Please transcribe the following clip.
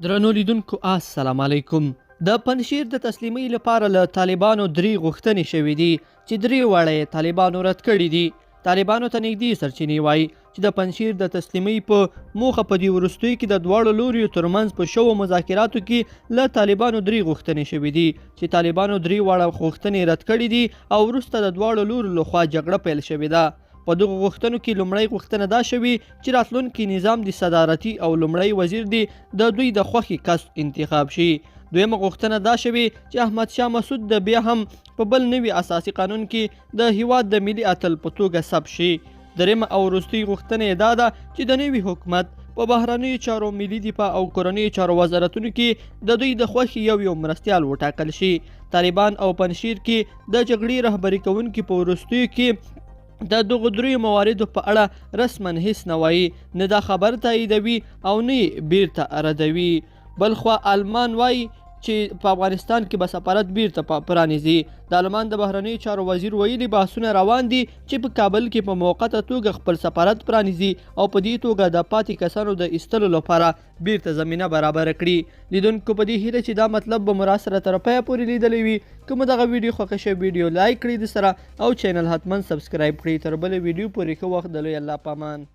درنو لیدونکو السلام علیکم. د پنجشیر د تسلیمۍ لپاره له طالبانو 3 غوښتنې شوې دي چې 3 واړه یې طالبانو رد کړي دي. طالبانو ته نږدې سرچینې وایي چې د پنجشیر د تسلیمۍ په موخه په دې وروستیو کې د دواړو لوریو ترمنځ په شوو مذاکراتو کې له طالبانو 3 غوښتنې شوې دي چې طالبانو 3 واړه غوښتنې رد کړي دي او وروسته د دواړو لورو لخوا جګړه پیل شوې ده. په دغو غوښتنو کې لومړی غوښتنه دا شوې چې راتلونکي نظام د صدارتي او لومړی وزیر دی د دوی د خوښې کس انتخاب شي. دویمه غوښتنه دا شوې چې احمد شاه مسعود د بیا هم په بل نوي اساسي قانون کې د هیواد د ملي اتل په توګه ثبت شي. درېمه او وروستۍ غوښتنه یې دا ده چې د نوي حکومت په بهرنیو چارو، ملي دفاع او کورنیو چارو وزارتونو کې د دوی د خوښې یو مرستیال وټاکل شي. طالبان او پنجشیر کې د جګړې رهبري کوونکي په وروستیو کې د دغو 3 مواردو په اړه رسما هیڅ نه وایي، نه دا خبر تاییدوي او نه بیرته ردوي. بلخوا آلمان وایي چې په افغانستان کې به سفارت بیرته پرانیزي. د آلمان د بهرنیو چارو وزیر ویلي بحثونه روان دي چې په کابل کې په موقته توګه خپل سفارت پرانیزي او په دې توګه د پاتې کسانو د ایستلو لپاره بیرته زمینه برابر کړي. لیدونکو په دې هیله چې دا مطلب به مو راسره تر پایه پورې لیدلی وي. که مو دغه ویډیو خوښه شوې ویډیو لایک کړئ د سره او چینل حتما سبسکرایب کړئ. تر بلې ویډیو پورې ښه وخت د لوی الله په امان.